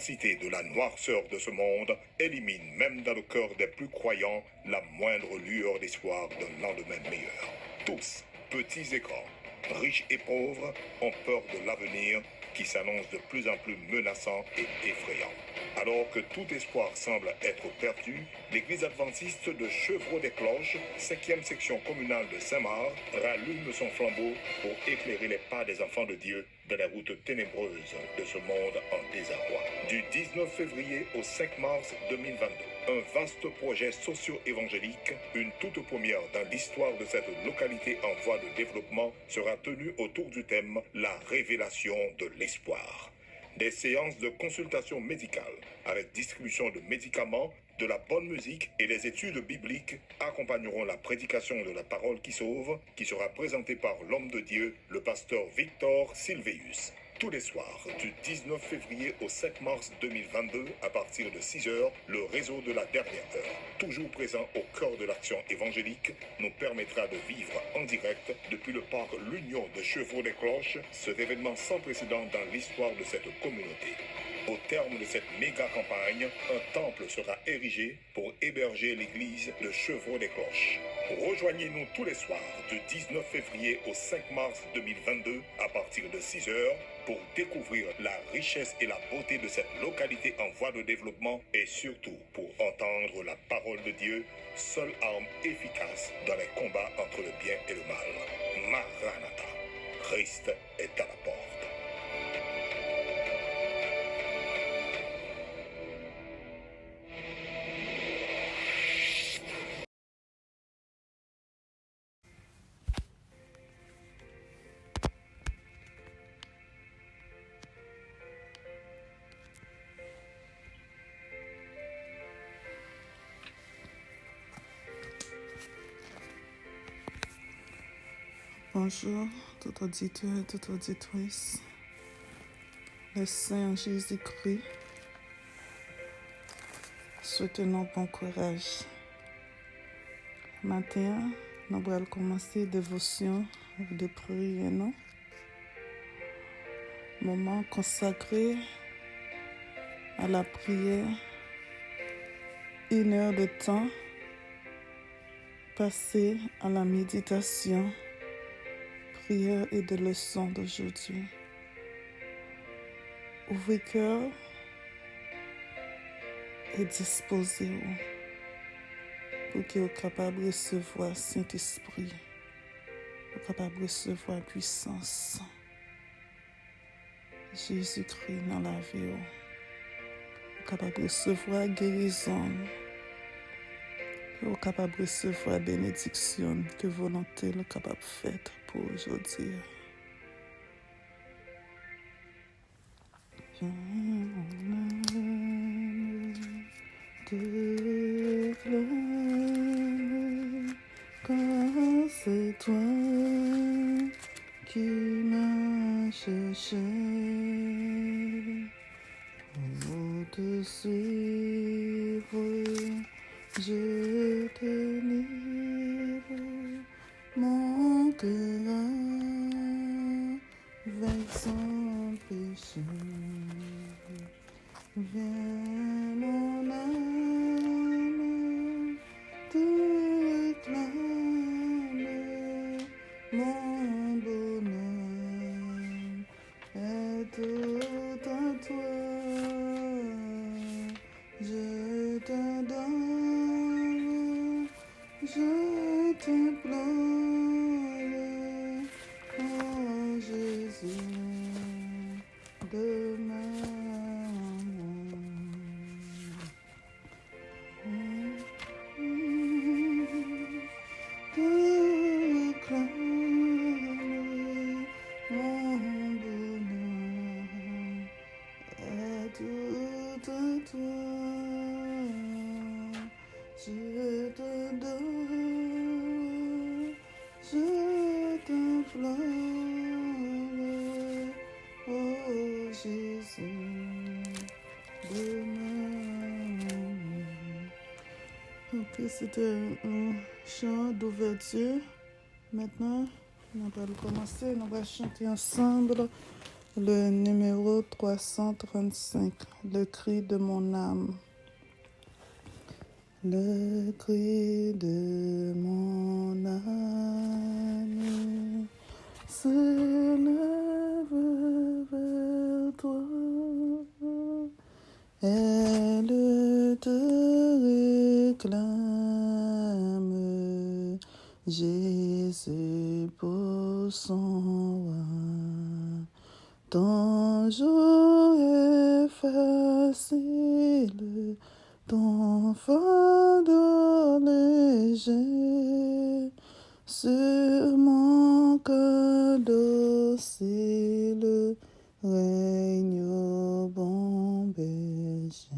l'intensité de la noirceur de ce monde élimine même dans le cœur des plus croyants la moindre lueur d'espoir d'un lendemain meilleur. Tous, petits et grands, riches et pauvres, ont peur de l'avenir qui s'annonce de plus en plus menaçant et effrayant. Alors que tout espoir semble être perdu, l'église adventiste de Chevreau-des-Cloches, 5e section communale de Saint-Marc, rallume son flambeau pour éclairer les pas des enfants de Dieu dans les routes ténébreuses de ce monde en désarroi. Du 19 février au 5 mars 2022, un vaste projet socio-évangélique, une toute première dans l'histoire de cette localité en voie de développement, sera tenu autour du thème « La révélation de l'espoir ». Des séances de consultation médicale avec distribution de médicaments, de la bonne musique et des études bibliques accompagneront la prédication de la parole qui sauve, qui sera présentée par l'homme de Dieu, le pasteur Victor Silveus. Tous les soirs, du 19 février au 5 mars 2022, à partir de 6 heures, le réseau de la dernière heure, toujours présent au cœur de l'action évangélique, nous permettra de vivre en direct depuis le parc L'Union de Chevreau-des-Cloches, cet événement sans précédent dans l'histoire de cette communauté. Au terme de cette méga campagne, un temple sera érigé pour héberger l'église de Chevreau-des-Cloches. Rejoignez-nous tous les soirs du 19 février au 5 mars 2022 à partir de 6 heures pour découvrir la richesse et la beauté de cette localité en voie de développement et surtout pour entendre la parole de Dieu, seule arme efficace dans les combats entre le bien et le mal. Maranatha, Christ est à la porte. Bonjour, tout auditeur et toute auditrice. Le Saint Jésus-Christ, souhaitons bon courage. Matin, nous allons commencer dévotion de prière, non? Moment consacré à la prière, 1 heure de temps passé à la méditation, prière et de leçons d'aujourd'hui. Ouvrez cœur et disposez-vous pour que vous soyez capable de recevoir Saint-Esprit, pour capable de recevoir puissance. Jésus-Christ dans la vie, pour capable de recevoir guérison, pour capable de recevoir bénédiction que volonté est capable de faire pour aujourd'hui. Je te plains, car c'est toi qui m'as cherché. Pour te suivre, je te livre mon cœur avec son péché. Viens mon âme, te réclame, mon bonheur est tout à toi. Je t'adore, je t'implore, oh Jésus, de ma te réclame, mon bonheur est tout à toi. Je t'adore, je t'implore, oh Jésus, demain. Ok, c'était un chant d'ouverture. Maintenant, nous allons commencer, nous allons chanter ensemble Le numéro 335, le cri de mon âme. Le cri de mon âme s'élève vers toi. Elle te réclame, Jésus pour son roi. Ton jour est facile, ton fardeau léger, sur mon cœur docile, règne au bon berger.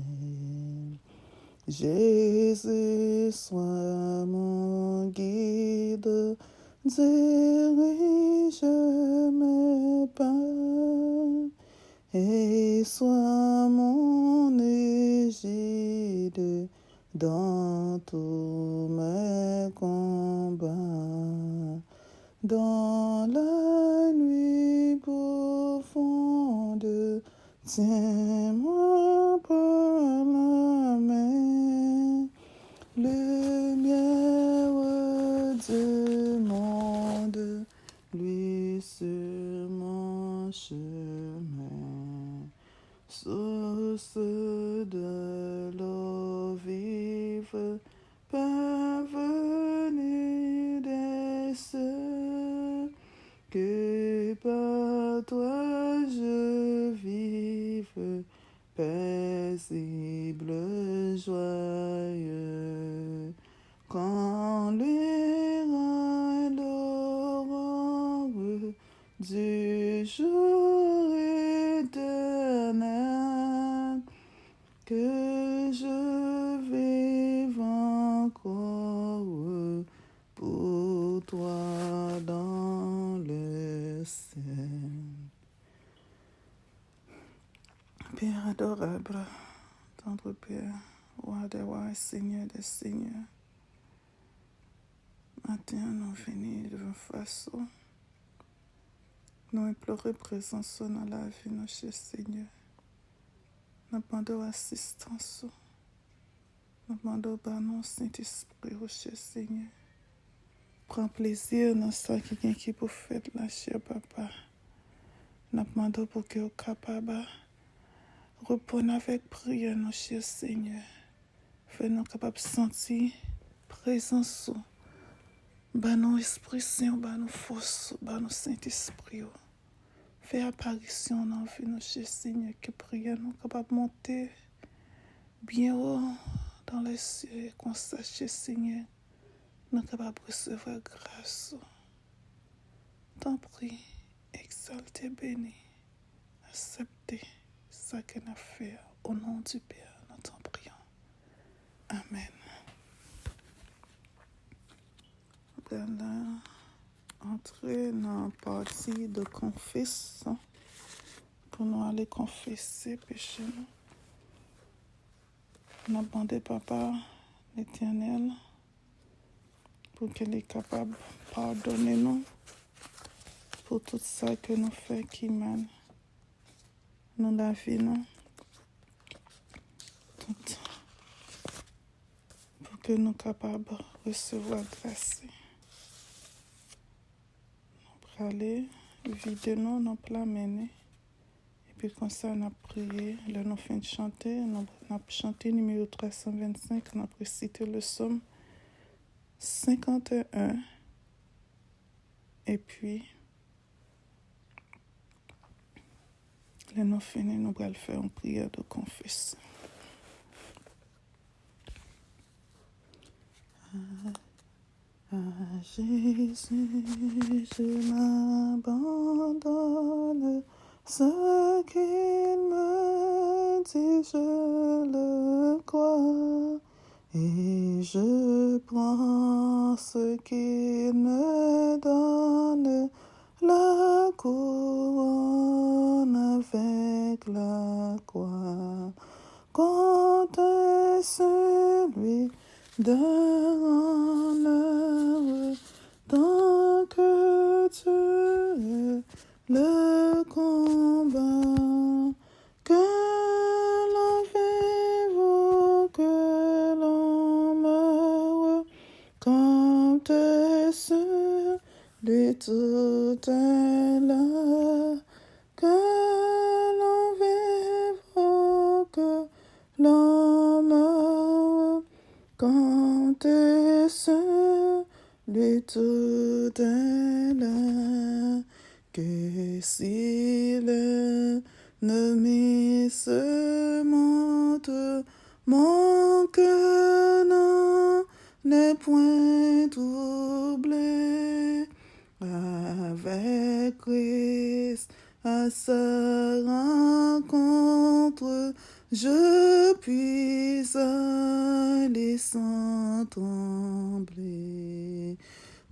Jésus, sois mon guide, dirige mes pas, et sois mon égide dans tous mes combats. Dans la nuit profonde, tiens-moi par la main, lumière du monde, lui sur mon chemin, source de l'eau vive, parvenue des cieux, que par toi je vive, paisible, joyeux. Quand luira l'aurore du jour éternel, que je vive encore pour toi dans le ciel. Père adorable, tendre Père, roi des rois, Seigneur des seigneurs, matin nous venons devant face, nous implorons présence dans la vie, nos chers Seigneur. Nous demandons assistance, nous demandons pardon, Saint-Esprit, au cher Seigneur. Prends plaisir dans ce qui pour faire la chère papa. Nous demandons pour que vous capable répondre avec prière, nos chers Seigneur. Fais-nous capables de sentir présence, nos Esprit Saint, nos force, nos Saint-Esprit. Fais apparition dans la vie, nos chers Seigneur, que prière nous capables de monter bien haut dans les cieux, qu'on sache, Seigneur, nous sommes capables de recevoir grâce. T'en prie, exalté, béni, accepté ce que nous avons fait. Au nom du Père, nous t'en prions. Amen. Nous allons entrer dans la partie de confession pour nous aller confesser péché nous. Nous demandons Papa l'Éternel pour qu'il est capable de pardonner nous pour tout ça que nous faisons qui mène nous la vie nous. Tout pour que nous soyons capables de recevoir grâce. Nous allons aller vider nous plat mener. Et puis comme ça, on a prié. Là, nous fin de chanter. On a chanté numéro 325. On a récité le psaume 51. Et puis, là, nous finissons, nous allons faire une prière de confession. À Jésus, je m'abandonne. Ce qu'il me dit, je le crois. Et je prends ce qu'il me donne, la couronne avec la croix. Compte celui d'un honneur, tant que Dieu le combat. lui tout est là, que l'on vive ou que l'on meure, quand t'es seul, lui tout est là, que si l'ennemi se monte, mon cœur n'en est point troublé. Avec Christ à sa rencontre, je puis aller sans trembler.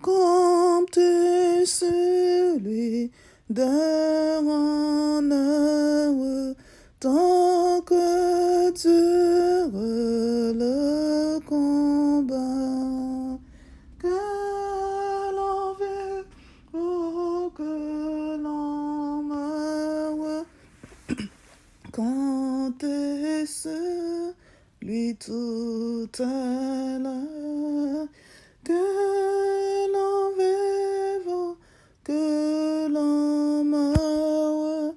Comptez celui d'un honneur, tant que dure le combat. Que l'on vive ou que l'on meure, comptez celui tout est là. Que l'on vive ou que l'on meure,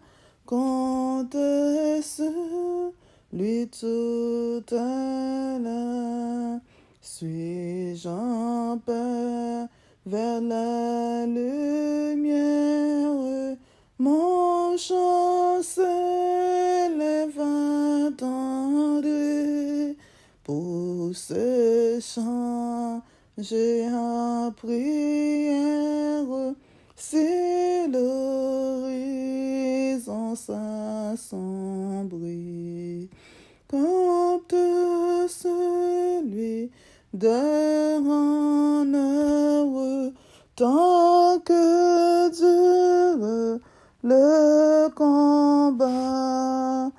comptez celui tout est là. Suis-je en paix vers la lumière, mon chant s'élève attendri. Pour ce chant, j'ai en prière, si l'horizon s'assombrit. Compte celui d'un honneur, tant que dure le combat.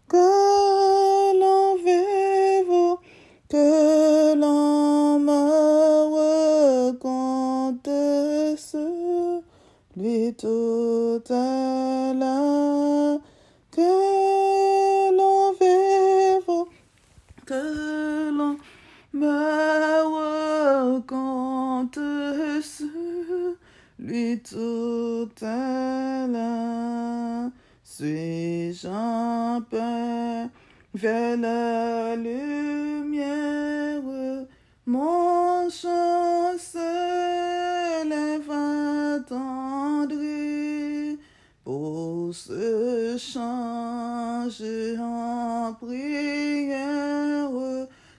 Que l'on vive, que l'on meure, compte celui tout est là. Que l'on vive, que l'on meure, compte celui tout est là. Suis-je en paix vers la lumière, mon chant s'élève attendri. Pour ce chant, j'ai en prière,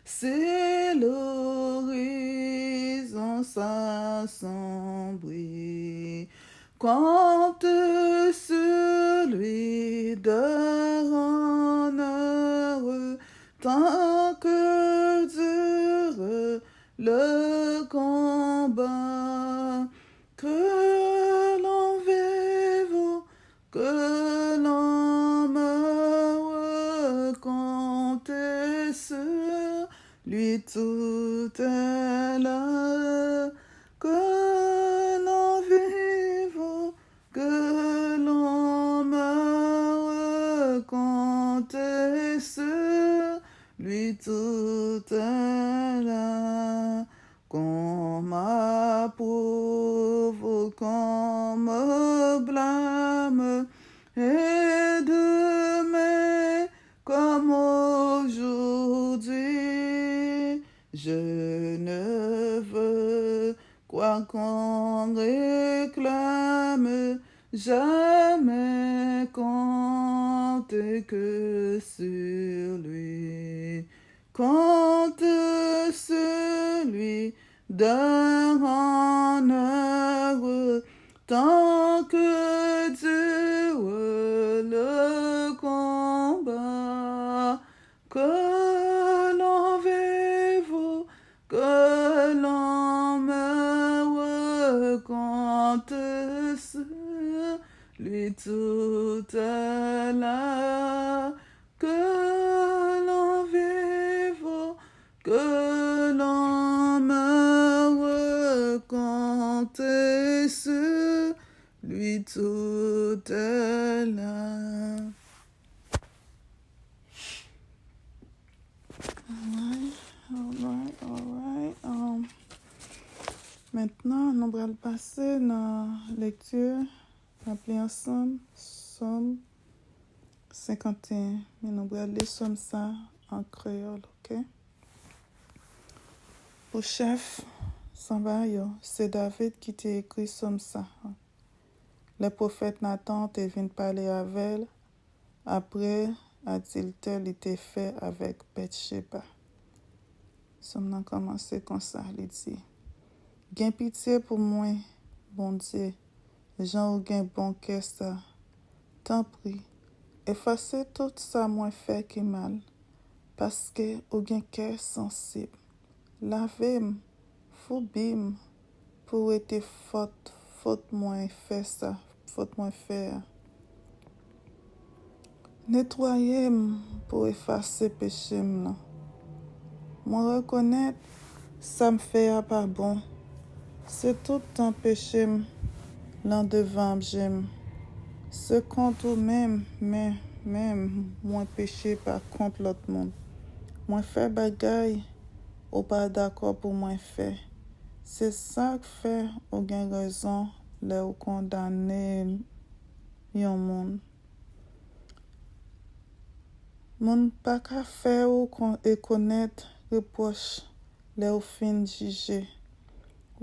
si l'horizon s'assombrit. Compte celui d'un honneur, tant que dure le combat. Que l'on vive, que l'on meure, comptez celui tout est là. Que l'on vive, que l'on meure, comptez celui tout est là. Qu'on m'approuve, qu'on me blâme, et demain comme aujourd'hui, je ne veux quoi qu'on réclame, jamais compte que sur lui. Compte celui d'un honneur, tant que dure le combat. Que l'on vive, que l'on meure, compte celui tout est là. Que l'on vive, que l'on meure, compte celui tout est là. All right. Maintenant, nous allons passer dans la lecture, appeler ensemble, Somme 51. Mais nous allons lire Somme ça en créole, ok? Au chef, c'est David qui t'a écrit Somme ça. Le prophète Nathan te venu parler avec elle. Après, a-t-il tel été fait avec Bathsheba. Somme n'a commencé comme ça, il dit. Gain pitié pour moi, bon Dieu. Jean ou gain bon cœur ça. Tant prie, effacez tout ça moins fait qui mal. Parce que ou gain cœur sensible. Lavez-moi, foubim, pour être faute moins fait ça, faute moins faire. Nettoyez-moi pour effacer péché là. Moi reconnaître, ça me fait pas bon. C'est tout un péché l'en devant j'aime. Ce contre même, mais même, moi péché par contre l'autre monde. Moi fait bagaille, ou pas d'accord pour moi faire. C'est ça que fait ou gain raison, là ou condamner yon monde. Moun pas qu'à faire ou et connaître reproche, là ou fin juger.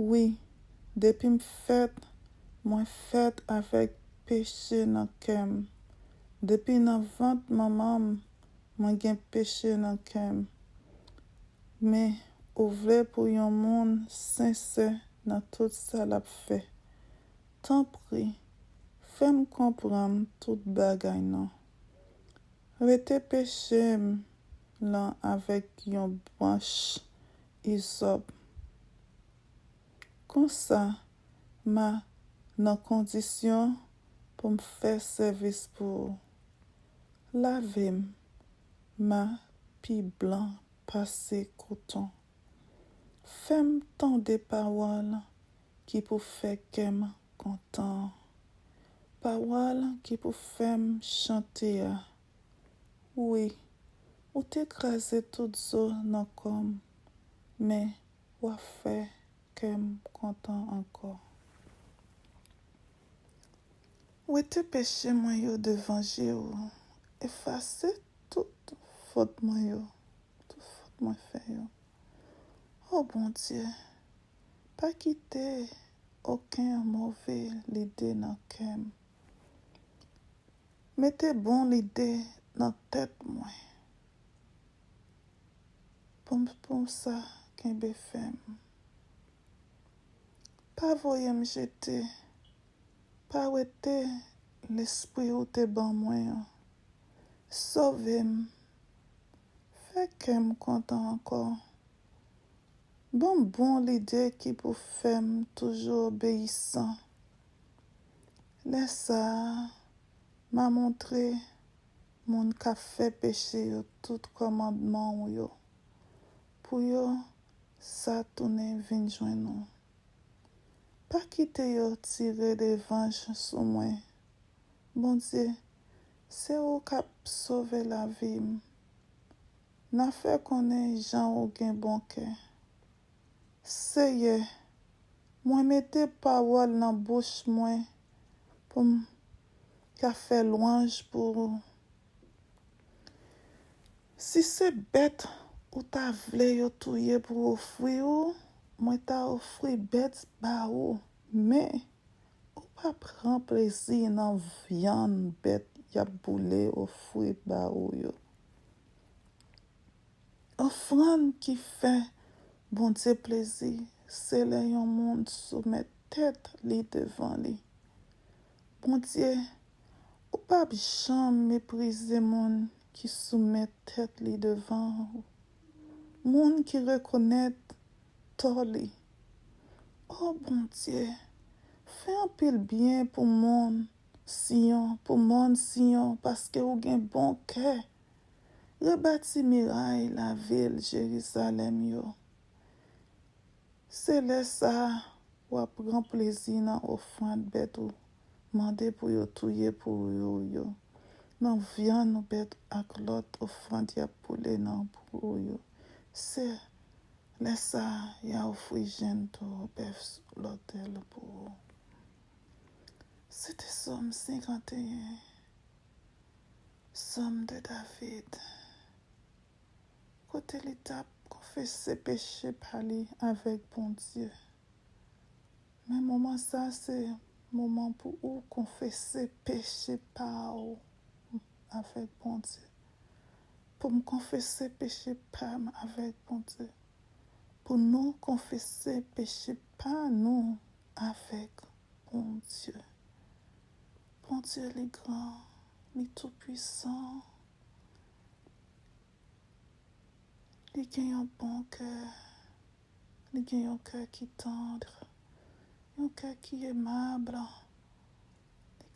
Oui, depuis m'fait, moi fait avec péché dans kem. Depuis dans ventre maman, moi gen péché dans kem. Mais ou vle pour yon monde sincère dans tout ça l'a fait. Tant prie, fais-moi comprendre tout bagay nan. Rete péché là avec yon branche hysope. Comme ça, ma dans condition pour me faire service pour laver ma pi blanc passé coton. Fais-moi tant des paroles qui pour faire qu'aime content. Paroles qui pour faire chanter. Oui, ou t'écraser tout zo dans comme, mais ou fait qu'aime content encore. Ou te péché moi yo devant Dieu, effacer toute faute moi yo, toute faute moi fait yo. Oh bon Dieu, pas quitter aucun mauvais l'idée dans kem. Mettez bon l'idée dans tête moi. Pour ça qu'un befem. Pas voyer me jeter, pas ouete l'esprit ou te ban moi. Sauvez-moi, fait qu'aime content encore. Bon l'idée qui pour faire toujours obéissant. Laisse ça m'a montré mon ka fait péché yo tout commandement yo. Pour yo ça tourner vinn joindre nous. Pas quitter yo tirer des venges sur moi. Bon Dieu, c'est ou qui sauver la vie. N'a fait connaître Jean ou gen bon cœur. Seye, moi mette parole dans bouche moi pour qu'a fait louange pour. Si c'est bête ou ta vle yo touye pour offrir ou, moi ta offri bête ba ou, mais ou pas prend plaisir dans viande bête y a boulé offrir ba ou yo. Offrande qui fait bon Dieu plaisir, c'est là yon monde soumet tête li devant li. Bon Dieu, ou pas jamais mépriser monde qui soumet tête li devant. Monde qui reconnaît tort li. Oh bon Dieu, fais un pile bien pour monde Sion, parce que ou gen bon cœur. Rebâti miraille la ville Jérusalem yo. C'est là ça ou prend plaisir dans offrande bête ou mandé pour yo touyer pour yo. Non viande bête ak l'autre offrande ya poulet non pour yo. C'est Laisse ça, il y a offert jeune au père sur l'autel pour. C'était Somme 51, Somme de David. Côté l'étape, confesser péché, parler avec bon Dieu. Mais moment ça, c'est moment pour où confesser péché par avec bon Dieu. Pour me confesser péché par avec bon Dieu. Pour nous confesser péché par nous avec bon Dieu. Bon Dieu, il est grand, il est tout puissant. Il a un bon cœur. Il a un cœur qui est tendre. Un cœur qui est aimable.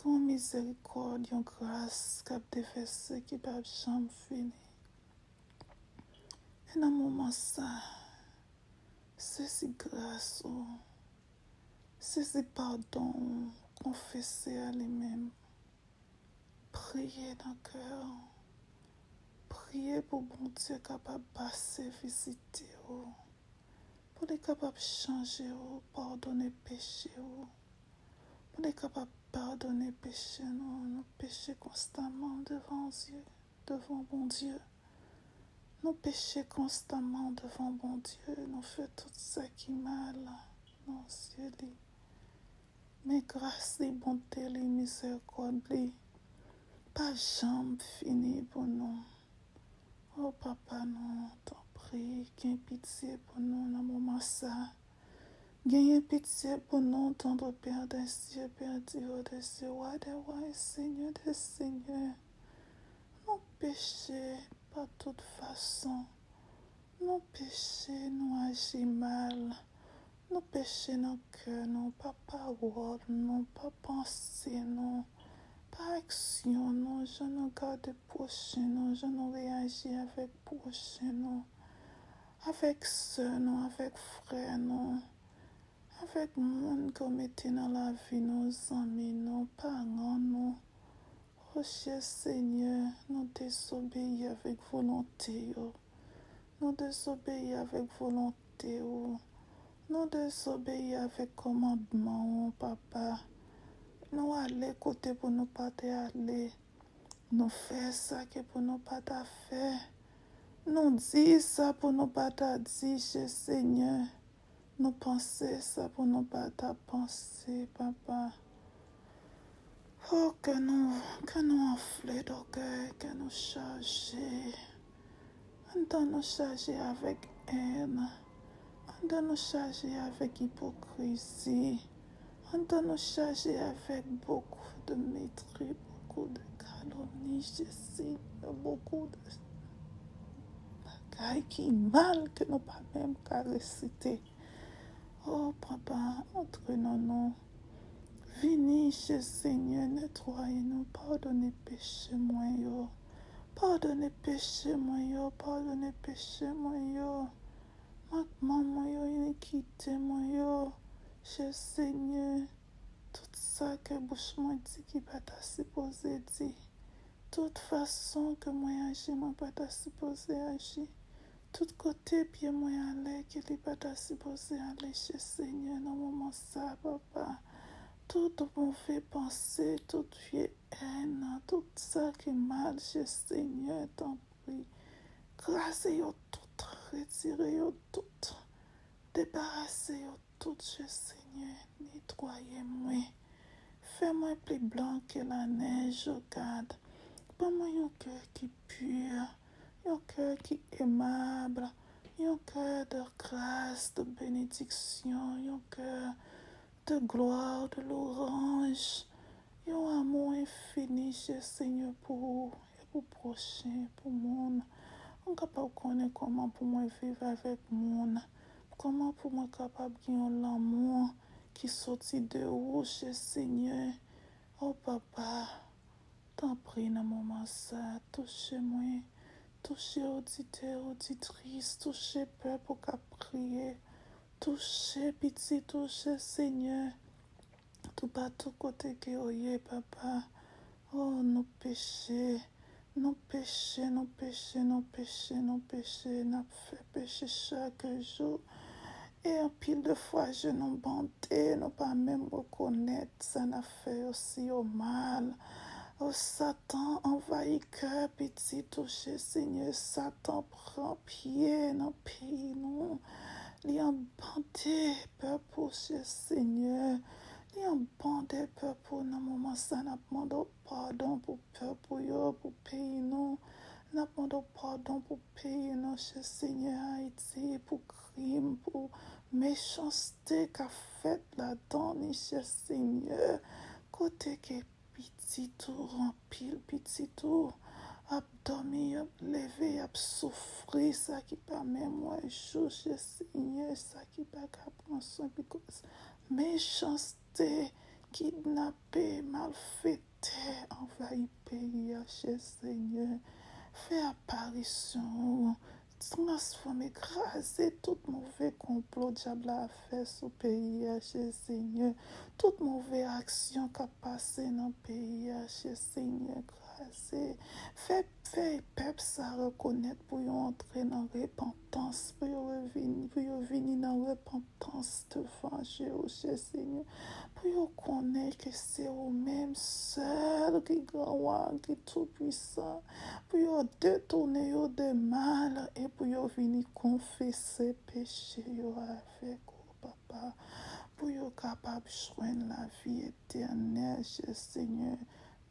Il a une miséricorde, une grâce qui a déversé, qui ne peut jamais finir. Et dans le moment ça, c'est si grâce, c'est si pardon, confesser à lui-même. Prier dans le cœur. Prier pour bon Dieu capable de passer, visiter, pour être capable de changer, pardonner péché, pour être capable de pardonner péché, nous péchons constamment devant Dieu, devant bon Dieu. Nous péchons constamment devant bon Dieu, nous faisons tout ça qui est mal, non, Dieu dit. Mais grâce et bonté, les miséricordes, pas jamais fini pour nous. Oh papa, nous t'en prie, gagne pitié pour nous dans le moment ça. Gagne pitié pour nous, tendre Père des cieux, Père Dieu des cieux, roi des rois, Seigneur des seigneurs. Nous péchés par toute façon. Nous péchés, nous agis mal. Nous péchés dans le cœur, non pas parole, non pas pensée, non pas action, non. Je ne garde prochain, non. Je ne réagis avec prochain, non. Avec soeur, non. Avec frère, non. Avec monde qu'on mettait dans la vie, nos amis, nos parents, non. Oh cher Seigneur, nous désobéis avec volonté, oh. Nous désobéis avec volonté, oh. Nous désobéis avec commandement, oh, papa. Nous aller côté pour nous pas aller. Nous faire ça que pour nous pas faire. Nous dire ça pour nous pas dire, cher Seigneur. Nous penser ça pour nous pas penser, papa. Oh, que nous enfler d'orgueil, que nous charger. On nous charger avec haine. On nous charger avec hypocrisie. On doit nous charger avec beaucoup de mépris, beaucoup de calomnie, Jésus, beaucoup de bagailles qui mal que nous pas même qu'à réciter. Oh papa, entraînons-nous. Venez chez Seigneur, nettoyez-nous, pardonnez péché moi yo. Pardonnez péché moi yo, pardonnez péché moi yo. Maman yo, iniquité moi yo. Chez Seigneur. Tout ça que bouche moi dit qui pas ta supposé dire. Toute façon que moi agis, moi pas ta supposé agir. Tout côté pied moi aller qui n'est pas ta supposé aller chez Seigneur dans le moment ça, papa. Tout mauvais pensée, toute vieille haine, tout ça qui est mal chez Seigneur, t'en prie. Grâce yo tout, retirez yo tout. Débarrassez yo tout chez Seigneur. Nettoyez-moi. Fais-moi plus blanc que la neige, regarde. Donne-moi un cœur qui est pur, un cœur qui est aimable, un cœur de grâce, de bénédiction, un cœur de gloire, de l'orange, un amour infini, cher Seigneur, pour et pour prochain, pour le monde. On ne peut pas connaître comment pour moi vivre avec le monde, comment pour moi capable de gagner l'amour qui sortit de où, cher Seigneur. Oh papa, t'en prie dans le moment ça, touchez-moi, touchez auditeur, auditrice, touchez peuple qui a prié, touchez pitié, touchez Seigneur, tout partout côté que oye papa. Oh nos péchés, Nos péchés, nos péchés, nos péchés, nos péchés, n'a fait péché chaque jour. Et en pile de fois, je nous bandé, nous pas même reconnaître, ça n'a fait aussi au mal. Oh Satan, envahit cœur, petit touché, Seigneur, Satan prend pied dans le pays, nous. Il y a un bandé, peuple, cher Seigneur. Il y a un bandé, peuple, dans le moment, ça n'a demandé pardon pour peuple, pour pays, nous. N'a demandé pardon pour pays, non, cher Seigneur, Haïti, pour crime, pour méchanceté qu'a fait là-dedans, cher Seigneur. Côté que petit tout rempli, petit tout ap dormi, ap levé, ap souffri, ça qui pas même moi cher Seigneur, ça qui pas qu'à prendre soin, because méchanceté, kidnappé, malfaiteur, envahi pays, cher Seigneur. Fais apparition, transforme, écraser tout mauvais complot diable a fait sur le pays, cher Seigneur. Toute mauvaise action qui a passé dans le pays, cher Seigneur, écraser. Fais peuple ça reconnaître pour y entrer dans la repentance, pour y revenir dans la repentance devant Dieu, cher Seigneur. Pour y connaître que c'est vous-même seul qui est grand, qui est tout puissant. Pour y détourner de mal et pour y venir confesser péché avec vous, papa. Pour y capable de joindre la vie éternelle, cher Seigneur.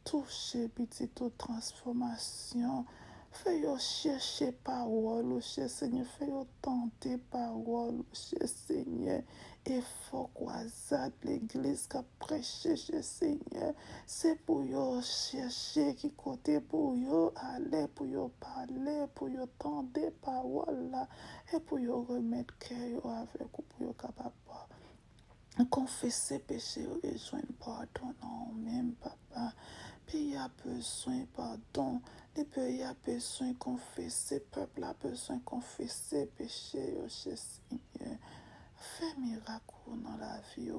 Toucher petite transformation. Fais-yo chercher parole, cher Seigneur. Fais-yo tenter parole, cher Seigneur. Et faut croisade l'église qui a prêché, cher Seigneur. C'est pour yo chercher qui côté pour yo aller, pour yo parler, pour yo tendre parole là. Et pour yo remettre cœur avec ou pour yo capable confesser péché et joindre pardon non même papa. Pays a besoin pardon. Le pays a besoin confesser. Peuple a besoin confesser péché chez Seigneur. Fais miracle dans la vie.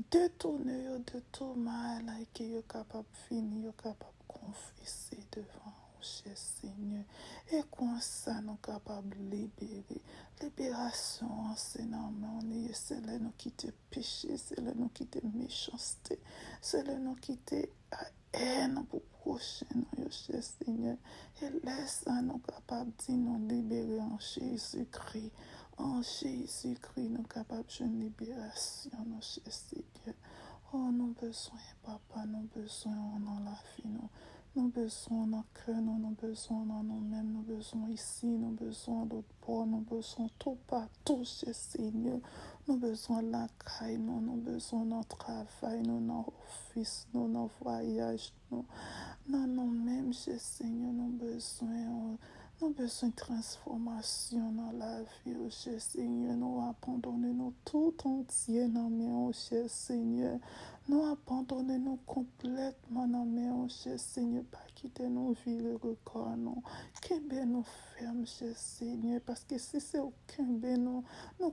Détourner de tout mal et que vous capable de finir, capable de confesser devant cher Seigneur. Et comme ça, nous sommes capables de libérer. Libération, c'est normal. C'est là nous quitter péché, c'est là nous quitter méchanceté, c'est là nous quitter haine pour prochain, cher Seigneur. Et laisse nous capables de nous libérer en Jésus-Christ. En Jésus-Christ, nous sommes capables de libération, cher Seigneur. Oh, nous besoin, papa, nous besoin dans la vie, nous besoin dans le cœur, nous besoin dans nous-mêmes, nous besoin ici, nous besoin d'autres bords, nous besoin tout partout, cher Seigneur. Nous besoin de la caille, nous besoin de notre travail, nous dans l'office, nous dans le voyage, nous nous-mêmes, cher Seigneur, nous besoin de transformation dans la vie, oh cher Seigneur. Nous abandonnons tout entier dans mes cher Seigneur. Nous abandonnons complètement dans mes cher Seigneur. Pas quitter nos vies, le record, non. Qu'un bien nous ferme, cher Seigneur. Parce que si c'est aucun bien, nous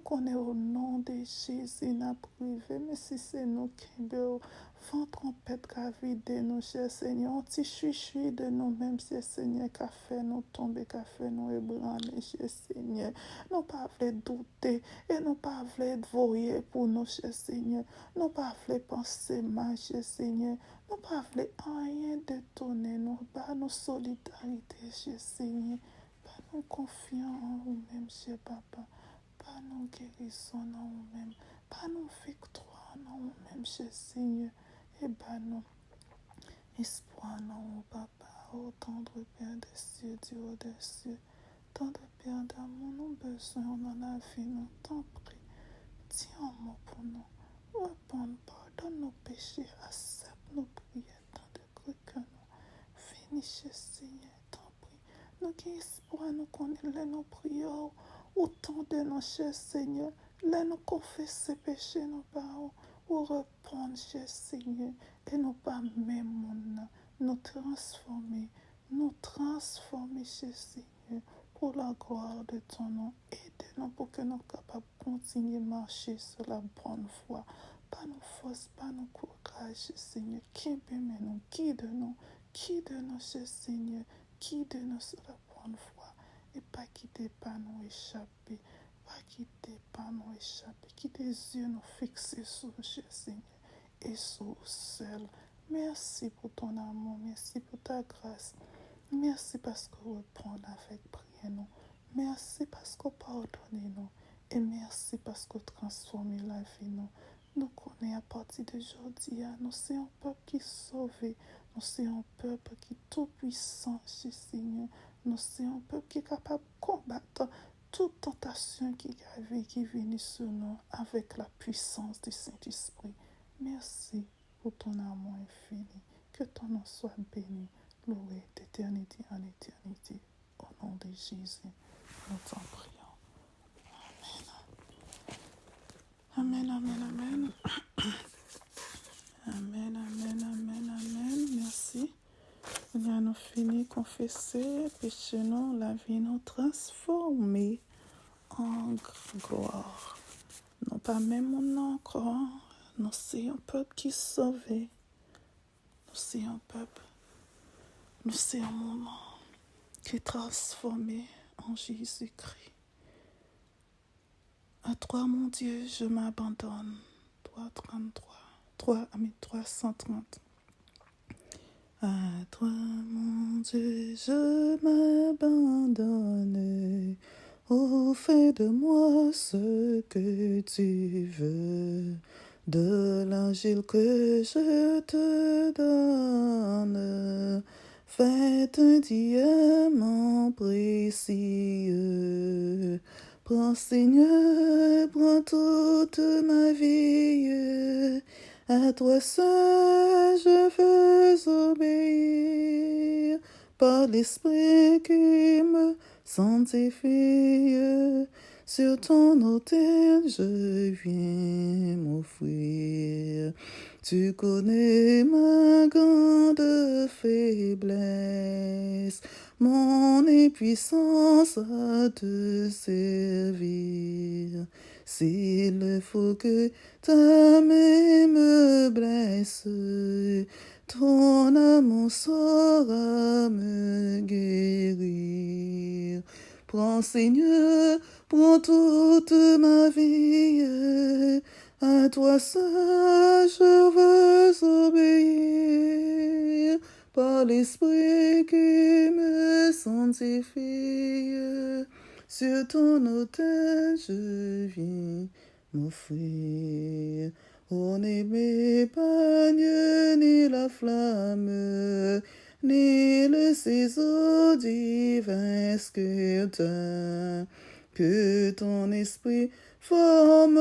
connaissons au nom de Jésus, n'a privé. Mais si c'est nous qui vent trompette qu'a vidé nous, cher Seigneur. On t'y chui de nous-mêmes, cher Seigneur, qu'a fait nous tomber, qu'a fait nous ébranler, cher Seigneur. Nous pas voulu douter et nous pas voulu voyer pour nous, cher Seigneur. Nous pas voulu penser mal, cher Seigneur. Nous pas voulu rien détourner, nous pas nos solidarité, cher Seigneur. Pas nous confiance en nous-mêmes, cher Papa. Pas nous guérison en nous-mêmes. Pas nous victoire en nous-mêmes, cher Seigneur. Et non, espoir non, papa, oh tendre Père des cieux, Dieu des cieux, tendre Père d'amour, nous besoin dans la vie, nous t'en prie, tiens un mot pour nous, réponds, pardonne nos péchés, accepte nos prières, tant de cru que nous, finis chez Seigneur, t'en prie, nous qui espoir, nous connaissons nos prières, autant de nos chers Seigneur, là nous confesser péché, nos parents, ou répondre, cher Seigneur, et nous pas même nous transformer, cher Seigneur, pour la gloire de ton nom. Aide-nous pour que nous soyons capables de continuer à marcher sur la bonne voie. Pas nos forces, pas nos courage, cher Seigneur. Qui nous, cher Seigneur. qui de nous sera bonne foi, et pas quitter pas nous échapper, pas quitter pas nous échapper, qui tes yeux nous fixer sur cher Seigneur et sur seul. Merci pour ton amour, merci pour ta grâce, merci parce que vous répondez avec prière nous, merci parce que vous pardonnez nous, et merci parce que vous transformez la vie nous. Nous connaissons à partir d'aujourd'hui, nous sommes un peuple qui est sauvé, nous sommes un peuple qui est tout puissant, Seigneur. Nous sommes un peuple qui est capable de combattre toute tentation qui est venue sur nous avec la puissance du Saint-Esprit. Merci pour ton amour infini. Que ton nom soit béni, loué d'éternité en éternité. Au nom de Jésus, nous t'en prions. Amen, amen, amen. Amen, amen, amen, amen. Merci. Nous avons fini de confesser, péché nous, la vie nous transformer en gloire. Non pas même mon nom encore. Nous sommes un peuple qui est sauvé. Nous sommes un peuple. Nous sommes un moment qui est transformé en Jésus-Christ. À toi, mon Dieu, je m'abandonne. 330. À toi, mon Dieu, je m'abandonne. Oh, fais de moi ce que tu veux. De l'Injil que je te donne, fais un diamant précieux. Prends, Seigneur, prends toute ma vie. À toi seul je veux obéir. Par l'Esprit qui me sanctifie. Sur ton autel je viens m'offrir. Tu connais ma grande faiblesse, mon impuissance à te servir. S'il faut que ta main me blesse, ton amour saura me guérir. Prends, Seigneur, prends toute ma vie. À toi seul je veux obéir. Par l'Esprit qui me sanctifie. Sur ton autel je viens m'offrir. Oh, ni mes pagnes, ni la flamme, ni le ciseau divin scrutin. Que ton esprit forme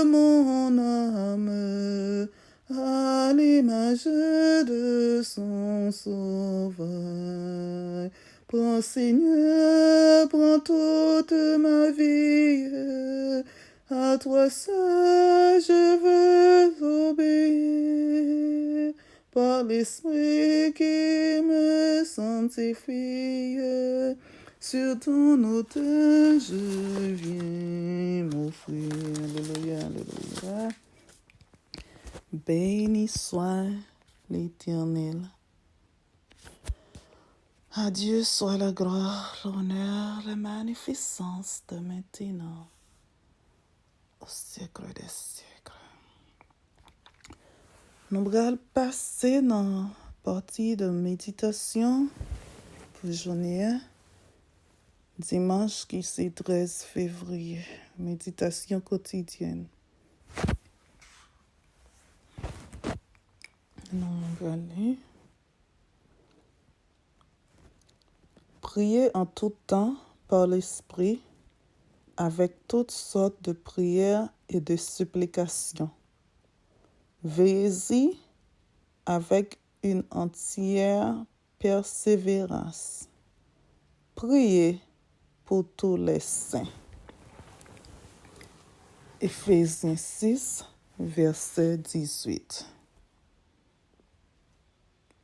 mon âme à l'image de son sauveur. Prends, Seigneur, prends toute ma vie. À toi seul je veux obéir. Par l'Esprit qui me sanctifie. Sur ton autel je viens m'offrir. Alléluia, alléluia. Béni soit l'Éternel. À Dieu soit la gloire, l'honneur, la magnificence de maintenant, au siècle des siècles. Nous allons passer dans la partie de méditation pour journée dimanche qui c'est 13 février. Méditation quotidienne. Nous allons aller. Priez en tout temps par l'Esprit avec toutes sortes de prières et de supplications. Veillez-y avec une entière persévérance. Priez pour tous les saints. Éphésiens 6, verset 18.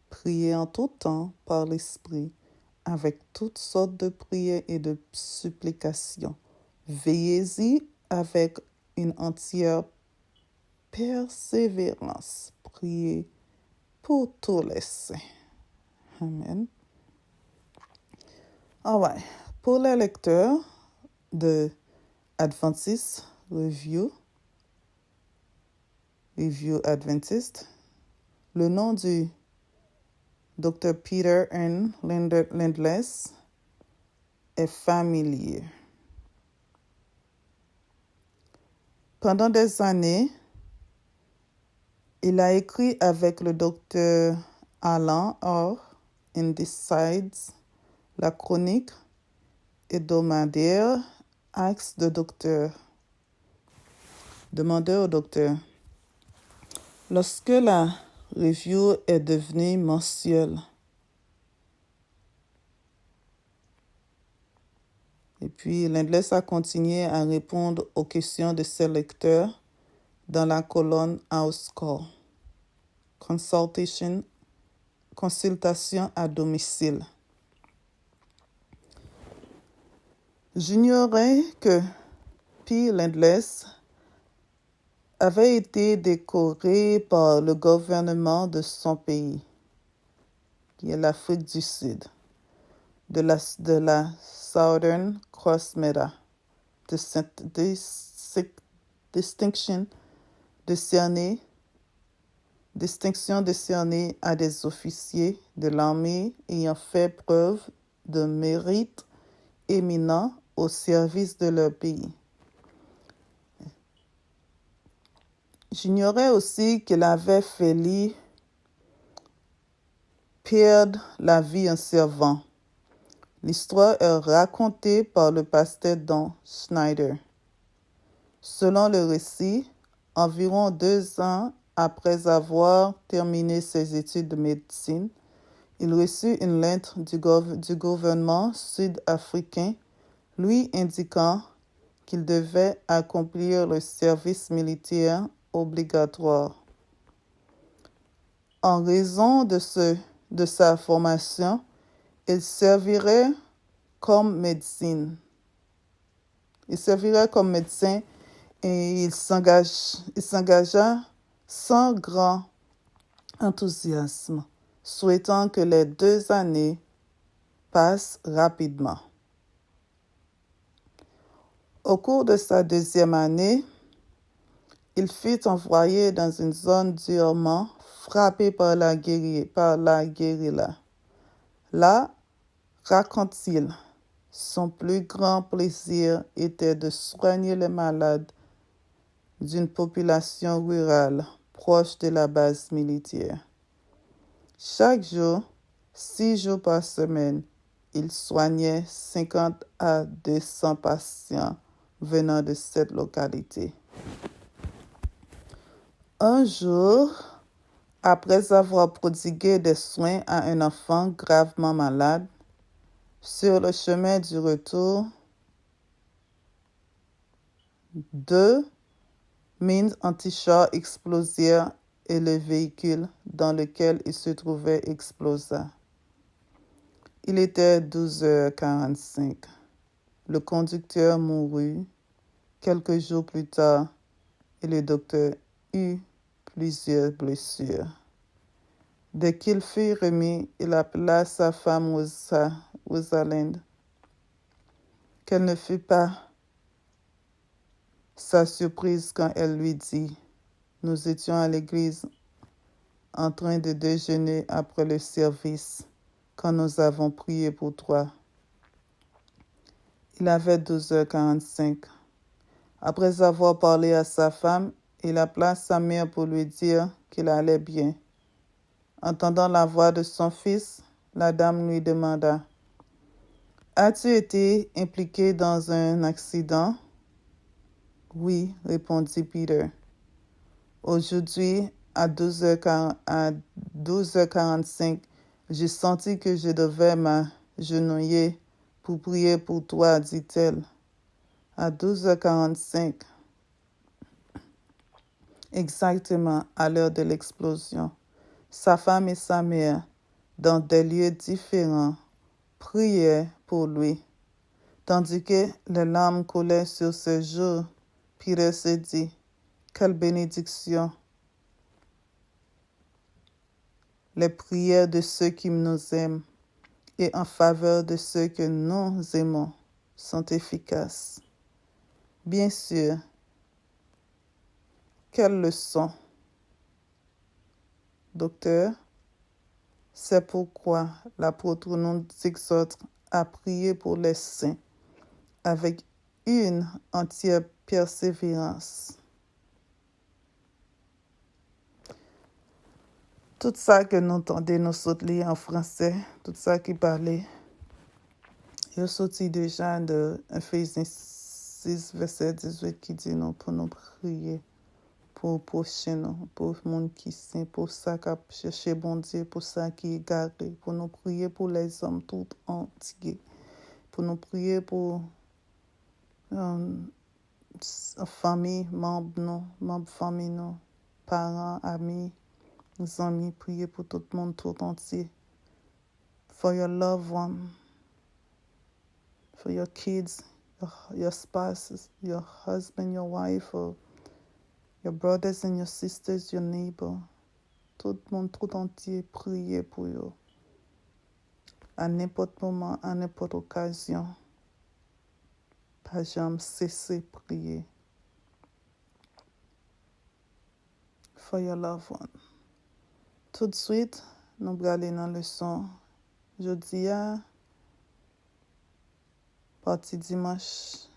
Priez en tout temps par l'Esprit avec toutes sortes de prières et de supplications. Veillez-y avec une entière persévérance. Priez pour tous les saints. Amen. Ah ouais. Pour les lecteurs de Adventist Review Adventist, le nom du Dr. Peter N. Lindless est familier. Pendant des années, il a écrit avec le Dr. Alan Orr Indecides, la chronique hebdomadaire Axe de docteur. Demandeur au docteur. Lorsque la review est devenue mensuelle, et puis Lindless a continué à répondre aux questions de ses lecteurs dans la colonne House Call, consultation à domicile. J'ignorais que P. Lindless avait été décoré par le gouvernement de son pays, qui est l'Afrique du Sud, de la Southern Cross Medal, distinction décernée à des officiers de l'armée ayant fait preuve de mérite éminent au service de leur pays. J'ignorais aussi qu'il avait failli perdre la vie en servant. L'histoire est racontée par le pasteur Don Schneider. Selon le récit, environ 2 ans après avoir terminé ses études de médecine, il reçut une lettre du gouvernement sud-africain lui indiquant qu'il devait accomplir le service militaire obligatoire. En raison de sa formation, il servirait comme médecin et il s'engagea sans grand enthousiasme, souhaitant que les 2 années passent rapidement. Au cours de sa 2e année, il fut envoyé dans une zone durement frappée par la guérilla. Là, raconte-t-il, son plus grand plaisir était de soigner les malades d'une population rurale proche de la base militaire. Chaque jour, 6 jours par semaine, il soignait 50 à 200 patients venant de cette localité. Un jour, après avoir prodigué des soins à un enfant gravement malade, sur le chemin du retour, 2 mines anti-chars explosèrent et le véhicule dans lequel il se trouvait explosa. Il était 12h45. Le conducteur mourut quelques jours plus tard et le docteur eut plusieurs blessures. Dès qu'il fut remis, il appela sa femme Rosalind. Quelle ne fut pas sa surprise quand elle lui dit « Nous étions à l'église en train de déjeuner après le service quand nous avons prié pour toi. » Il avait 12h45. Après avoir parlé à sa femme, il appela sa mère pour lui dire qu'il allait bien. Entendant la voix de son fils, la dame lui demanda « As-tu été impliqué dans un accident? » « Oui, répondit Peter. Aujourd'hui, à 12h45, j'ai senti que je devais m'agenouiller pour prier pour toi, dit-elle. À 12h45, exactement à l'heure de l'explosion, sa femme et sa mère, dans des lieux différents, priaient pour lui. Tandis que les larmes coulaient sur ses joues, Peter se dit, « Quelle bénédiction! Les prières de ceux qui nous aiment et en faveur de ceux que nous aimons sont efficaces. Bien sûr, quelle leçon, docteur? C'est pourquoi l'apôtre nous exhorte à prier pour les saints avec une entière persévérance. Tout ça que nous entendons nous sauter en français, tout ça qui parlait, il sorti déjà de Ephésiens 6, verset 18 qui dit nous pour nous prier pour prochain, pour le monde qui saint, pour ça qui a cherché bon Dieu, pour ça qui est garé, pour nous prier pour les hommes tout entiers, pour nous prier pour famille, membres famille, nous, parents, amis, amis, prier pour tout le monde tout entier. For your loved one, for your kids, your spouses, your husband, your wife, or your brothers and your sisters, your neighbor. Tout le monde tout entier, prier pour eux. À n'importe moment, à n'importe occasion. Pas jamais cesser prier. For your loved one. Tout de suite, nous allons aller dans la leçon. Jeudi, partie dimanche.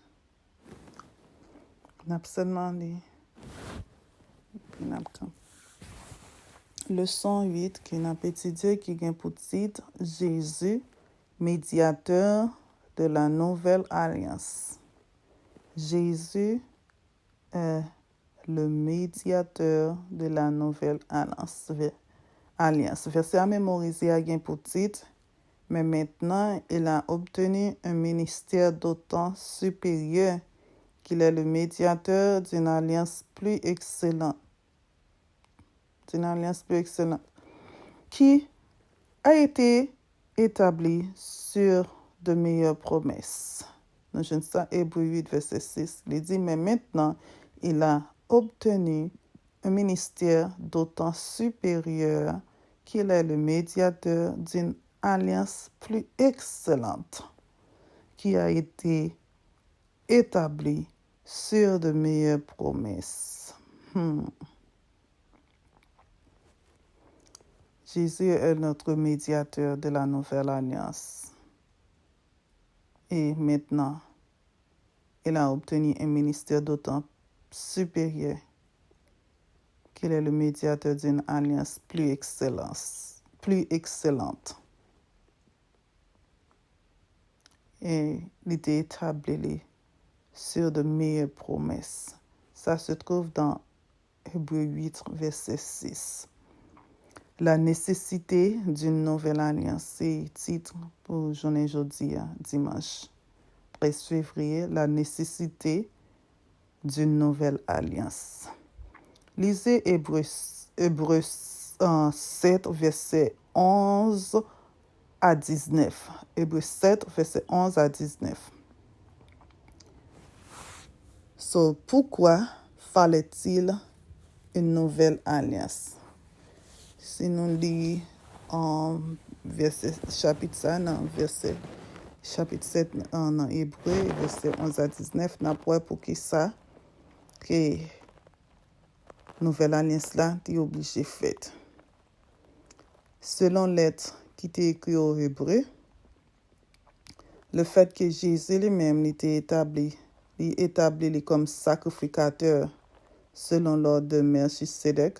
Nous avons seulement leçon 8 qui n'a étudié qui vient pour titre Jésus, médiateur de la nouvelle alliance. Jésus est le médiateur de la nouvelle alliance. Verset à mémoriser a pour titre, mais maintenant il a obtenu un ministère d'autant supérieur qu'il est le médiateur d'une alliance plus excellente. Qui a été établie sur de meilleures promesses. Dans Genèse Hébreux 8, verset 6, il dit, mais maintenant, il a obtenu un ministère d'autant supérieur qu'il est le médiateur d'une alliance plus excellente, qui a été établie sur de meilleures promesses. Jésus est notre médiateur de la nouvelle alliance. Et maintenant, il a obtenu un ministère d'autant supérieur qu'il est le médiateur d'une alliance plus excellente. Et il était établi sur de meilleures promesses. Ça se trouve dans Hébreux 8, verset 6. La nécessité d'une nouvelle alliance, c'est le titre pour journée aujourd'hui, dimanche 13 février, la nécessité d'une nouvelle alliance. Lisez Hébreux 7, verset 11 à 19. Hébreux 7, verset 11 à 19. Pourquoi fallait-il une nouvelle alliance? Si nous lisons en chapitre 7 en hébreu, verset 11 à 19, nous avons pour qui ça, que nouvelle alliance là est obligée faite. Selon l'être qui était écrit au hébreu, le fait que Jésus lui-même était établi comme sacrificateur selon l'ordre de Melchisedec,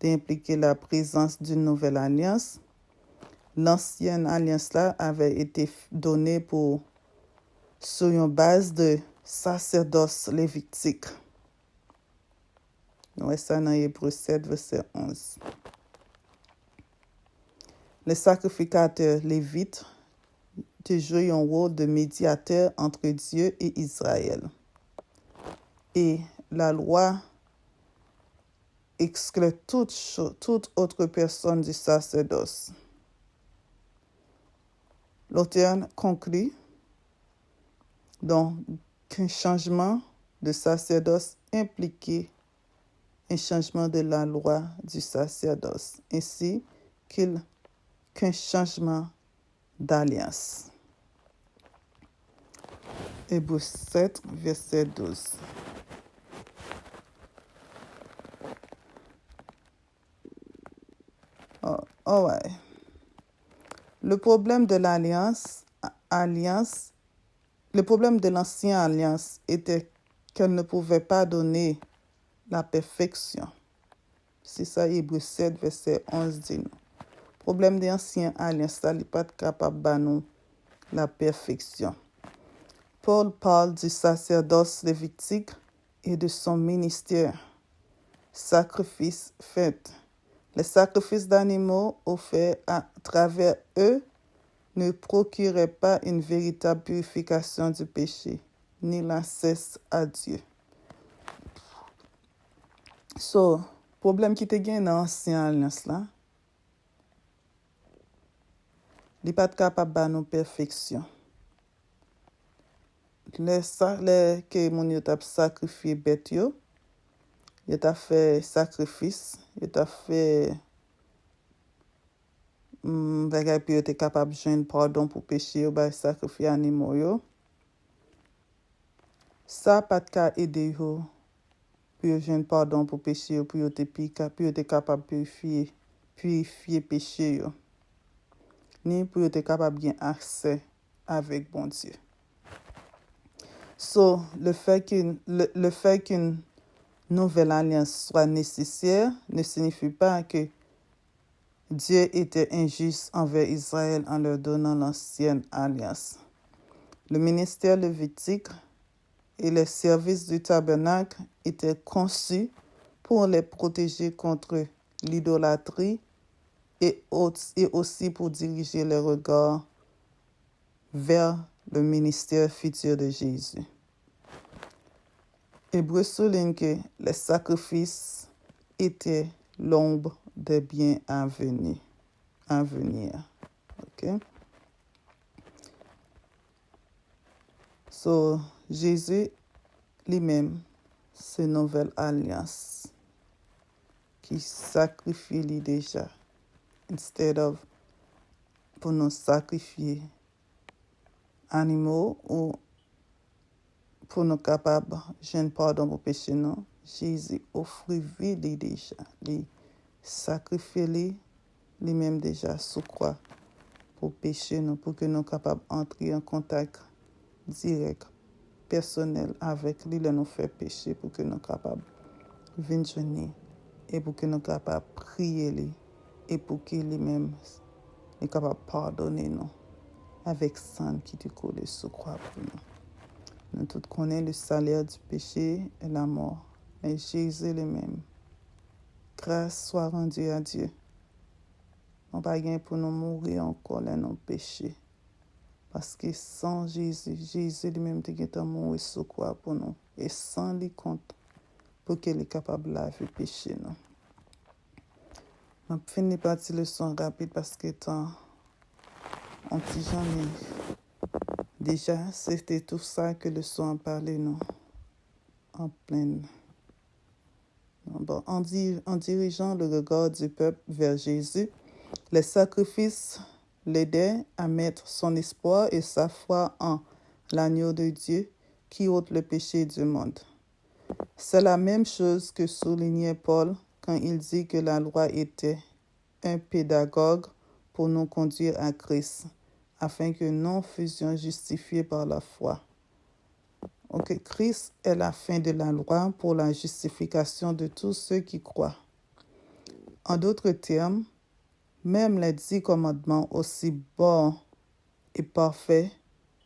d'impliquer la présence d'une nouvelle alliance. L'ancienne alliance-là avait été donnée sur une base de sacerdoce lévitique. Nous voyons ça dans Hébreux 7, verset 11. Les sacrificateurs lévites jouaient un rôle de médiateur entre Dieu et Israël. Et la loi exclut toute autre personne du sacerdoce. L'auteur conclut donc qu'un changement de sacerdoce impliquait un changement de la loi du sacerdoce, ainsi qu'un changement d'alliance. Hébreux 7, verset 12. Oh ouais. Le problème de le problème de l'ancienne alliance était qu'elle ne pouvait pas donner la perfection. C'est ça, Hébreux 7, verset 11 dit nous. Le problème de l'ancienne alliance, ça n'est pas capable de donner la perfection. Paul parle du sacerdoce lévitique et de son ministère. Sacrifice fait. Les sacrifices d'animaux offerts à travers eux ne procuraient pas une véritable purification du péché, ni l'accès à Dieu. So, problème qui te gagne dans l'ancienne alliance là, il n'est pas capable de nous perfection. Les que mon yo t'a sacrifié bête yo, il t'a fait sacrifice, il t'a fait bagay puis yo te capable joindre pardon pour péché yo ba sacrifier animaux yo. Ça pas de ka aider yo pour yo joindre pardon pour péché yo, pour yo te pika, pour yo te capable purifier péché yo. Ni pour yo te capable bien accès avec bon Dieu. So, le fait qu'une nouvelle alliance soit nécessaire ne signifie pas que Dieu était injuste envers Israël en leur donnant l'ancienne alliance. Le ministère lévitique et les services du tabernacle étaient conçus pour les protéger contre l'idolâtrie et aussi pour diriger les regards vers le ministère futur de Jésus. Hébreux souligne que les sacrifices étaient l'ombre des biens à venir. OK? So, Jésus lui-même, c'est une nouvelle alliance qui sacrifie lui déjà. Instead of pour nous sacrifier animaux ou pour nous capables de jeûner pardon pour péché non, Jésus offre vie lui déjà, lui sacrifie lui-même déjà sous croix pour pécher nous, pour que nous capables d'entrer en contact direct, personnel avec lui, nous fait pécher, pour que nous capables de venir et pour que nous capables de prier lui et pour qu'il lui-même est capable de pardonner nous avec sang qui te coule sous croix pour nous. Nous tous connaissons le salaire du péché et la mort, mais Jésus lui-même. Grâce soit rendue à Dieu. On pas gain pour nous mourir encore dans nos péchés. Parce que sans Jésus, Jésus lui-même te mourir sous croix pour nous. Et sans lui compte pour qu'il est capable de laver péché nous. Je finis par la leçon rapide parce que tant on dit jamais. Déjà, c'était tout ça que le son a parlé nous. En pleine. Bon, en dirigeant le regard du peuple vers Jésus, les sacrifices l'aidaient à mettre son espoir et sa foi en l'agneau de Dieu qui ôte le péché du monde. C'est la même chose que soulignait Paul quand il dit que la loi était un pédagogue pour nous conduire à Christ, afin que nous fussions justifiés par la foi. Ok, Christ est la fin de la loi pour la justification de tous ceux qui croient. En d'autres termes, même les 10 commandements, aussi bons et parfaits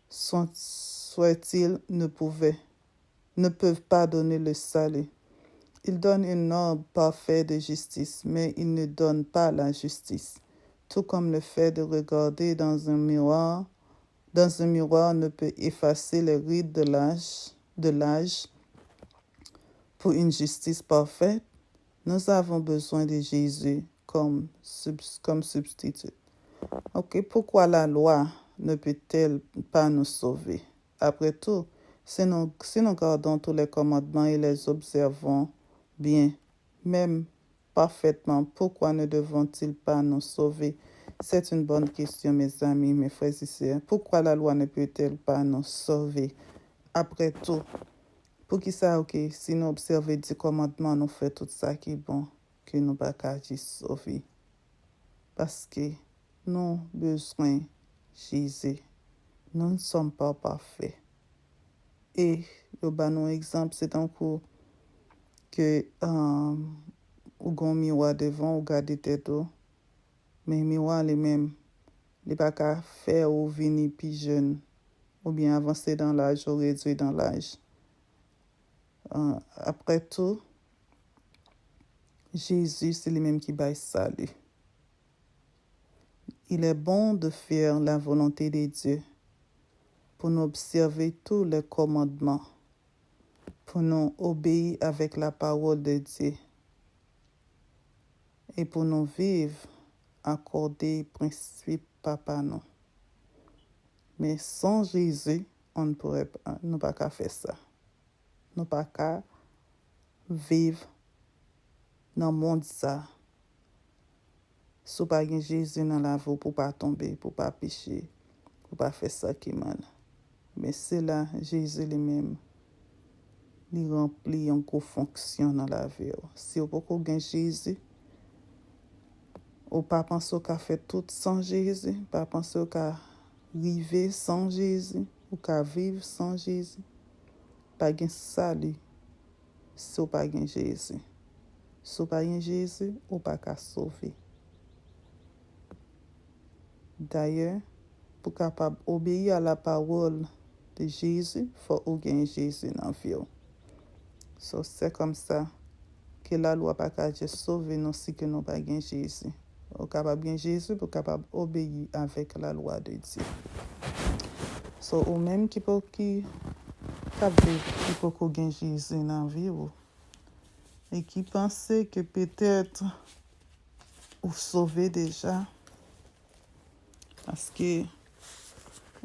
soient-ils, ne peuvent pas donner le salut. Ils donnent une norme parfaite de justice, mais ils ne donnent pas la justice. Tout comme le fait de regarder dans un miroir ne peut effacer les rides de l'âge pour une justice parfaite, nous avons besoin de Jésus comme substitut. Ok, pourquoi la loi ne peut-elle pas nous sauver? Après tout, si nous gardons tous les commandements et les observons bien, même parfaitement, pourquoi ne devons-ils pas nous sauver C'est une bonne question, mes amis, mes frères et sœurs. Pourquoi la loi ne peut-elle pas nous sauver? Après tout, pour qui ça, ok, si nous observons 10 commandements, nous faisons tout ça qui est bon, que nous ne pas sauver. Parce que nous avons besoin de Jésus. Nous ne sommes pas parfaits. Et le bon exemple, c'est un coup que ou gon miroir devant ou garder tête mais miroir lui-même il pas qu'à faire ou venir plus jeune ou bien avancer dans l'âge ou réduire dans l'âge. Après tout, Jésus c'est lui-même qui baille salut. Il est bon de faire la volonté de Dieu pour nous observer tous les commandements, pour nous obéir avec la parole de Dieu et pour nous vivre accordé principe papa non. Mais sans Jésus, on ne pourrait pas, nous pas qu'à faire ça. Nous pas qu'à vivre dans le monde ça. Si pas Jésus dans la vie pour pas tomber, pour pas pécher, pour pas faire ça qui est mal. Mais c'est là Jésus lui-même il remplit une grosse fonction dans la vie. Si vous pas gain Jésus, ou pas penser qu'à faire tout sans Jésus, pas penser qu'à vivre sans Jésus, ou qu'à vivre sans Jésus, pas gain salut si vous pas gain Jésus. Si vous pas gain Jésus, ou pas qu'à sauver. D'ailleurs, pour capable obéir à la parole de Jésus, il faut gagner Jésus dans la vie. So, c'est comme ça que la loi pas qu'à sauver nous si que nous pas gagner Jésus. Ou capable gagner Jésus pour capable obéir avec la loi de Dieu. So, ou même qui peut gagner Jésus dans la vie et qui pensait que peut-être ou sauver déjà parce que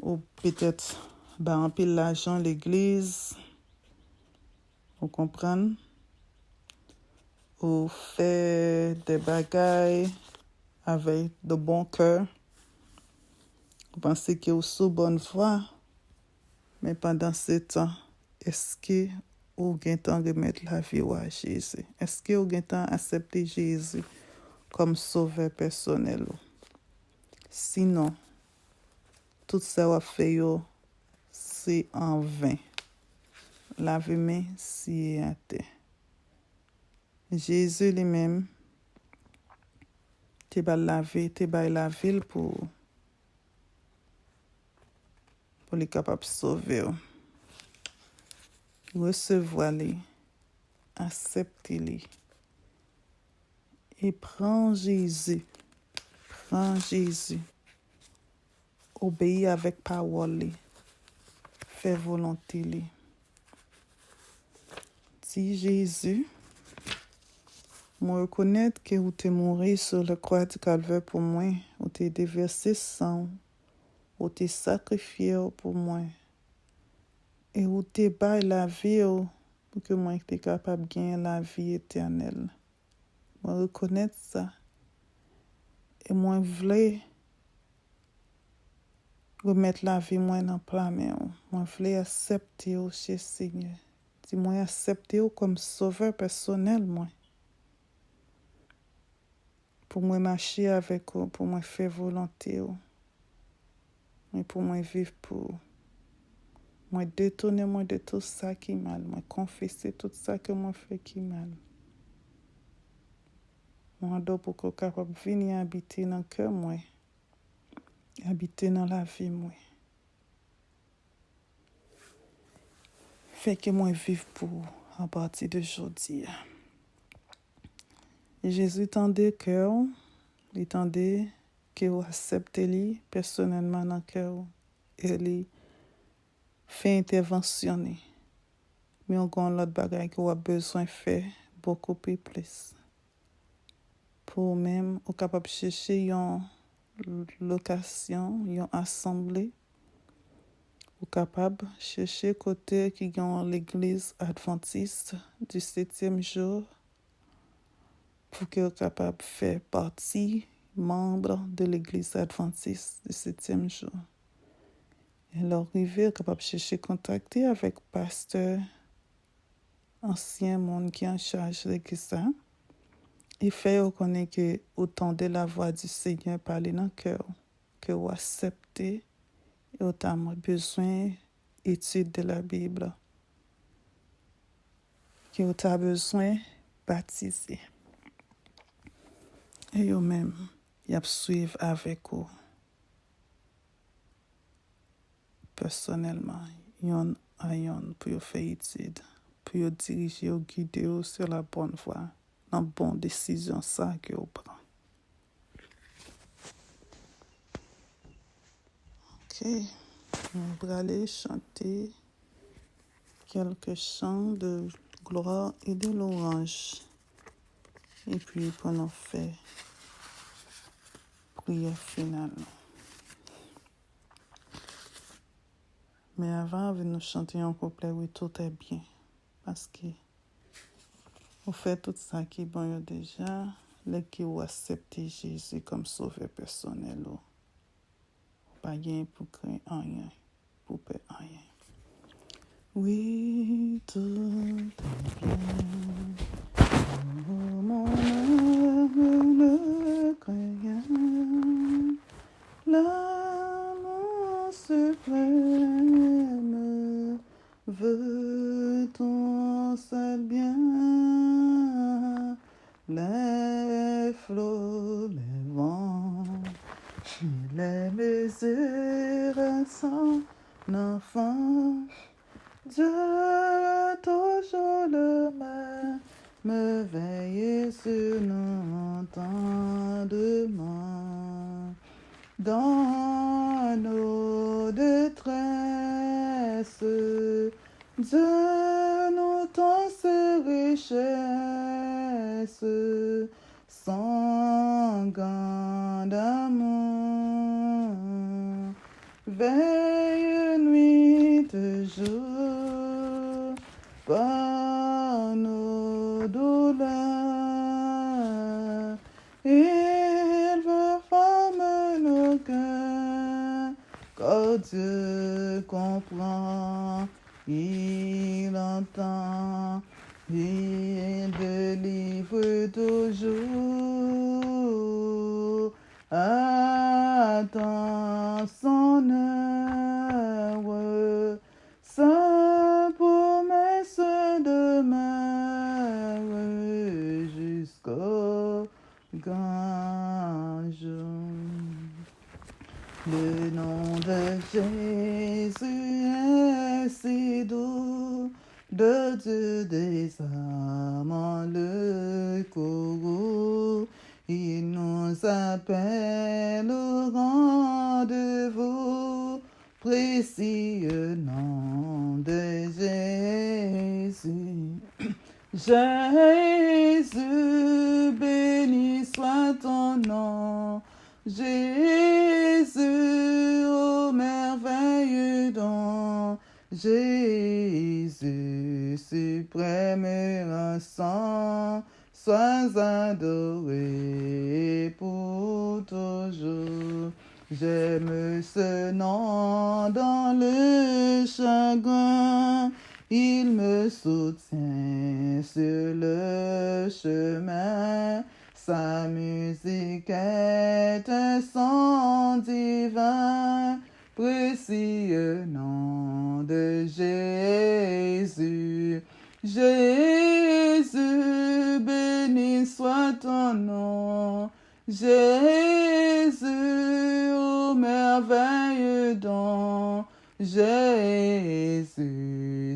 ou peut-être un peu l'argent l'église vous comprenez ou faire des bagailles avec de bon cœur vous pensez que vous sous bonne voie mais pendant ce temps est-ce que vous avez temps de remettre la vie à Jésus? Est-ce que vous avez temps d'accepter Jésus comme sauveur personnel? Sinon tout ça va faire c'est en vain. La vie si à terre. Jésus lui-même te la ville pour les capable de sauver. Recevoir-les, accepter-les. Et prends Jésus. Obéis avec parole. Fais volonté. Dis Jésus, moi reconnaître que vous t'es mort sur la croix du calvaire pour moi, vous t'es déversé sang, vous t'es sacrifié pour moi, et vous t'es baillé la vie pour que moi sois capable de gagner la vie éternelle. Moi reconnaître ça, et moi voulais remettre la vie moi dans plat main. Moi voulais accepter chez Seigneur. Dis moi accepter comme sauveur personnel moi. Pour moi marcher avec vous, pour moi faire volonté, mais pour moi vivre pour moi détourner moi de tout ça qui est mal, moi confesser tout ça que moi fait qui est mal. Moi dois pour que capable venir habiter dans le cœur moi, habiter dans la vie moi. Fait que moi vivre pour à partir de aujourd'hui. Jésus tendait cœur, il tendait que vous acceptez personnellement dans le cœur et il fait interventionner. Mais on a l'autre bagaille que vous avez besoin de faire beaucoup plus. Pour même, vous capable de chercher une location, une assemblée. Vous capable de chercher côté qui ont l'église adventiste du 7e jour. Pour que vous capable de faire partie membre de l'Église adventiste du 7e jour. Et leur arrivée, capable de chercher contacter avec pasteur ancien monde qui est en charge de l'église. Il fait reconnaître que autant de la voix du Seigneur parler dans le cœur, que vous acceptez et autant besoin d'études de la Bible, que vous avez besoin de baptiser. Et vous-même, vous suivre avec vous. Personnellement, yon à yon pour faire étude, pour diriger ou guider sur la bonne voie, dans la bonne décision ça que vous prenez. Ok, on va aller chanter quelques chants de gloire et de louange. Et puis, pendant faire prière finale. Mais avant de nous chanter un couplet, oui, tout est bien. Parce que vous faites tout ça qui est bon déjà, les qui vous acceptez Jésus comme sauveur personnel. Pas rien pour craindre rien, pour peur rien. Oui, tout est bien. Oh, mon âme ne craint rien. L'amour suprême veut ton seul bien. Les flots, les vents, les mesures sans enfant. Dieu toujours le même me veille sur nos entendements. Dans nos détresses, Dieu nous tend ses richesses, son grand amour. Veille nuit et jour, par nos douleurs, il veut former nos cœurs, car Dieu comprend, il entend, il délivre toujours. Attends son heure, sa promesse demeure jusqu'au grand jour. Le nom de Jésus est si doux, de Dieu des âmes le courroux. Il nous appelle au rendez-vous, précieux nom de Jésus. Jésus, béni soit ton nom. Jésus, ô merveilleux don. Jésus, suprême innocent. Sois adoré pour toujours. J'aime ce nom dans le chagrin. Il me soutient sur le chemin. Sa musique est un son divin. Précieux nom de Jésus. Jésus, béni soit ton nom. Jésus, ô merveilleux don. Jésus,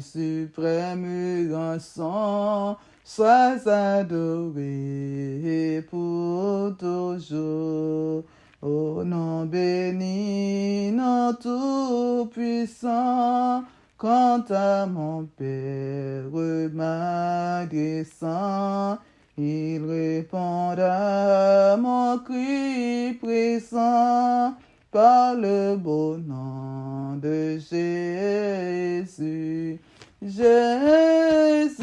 suprême grand sang, sois adoré pour toujours. Ô nom béni, nom tout-puissant, quant à mon Père m'adressant, il répond à mon cri pressant par le beau nom de Jésus. Jésus,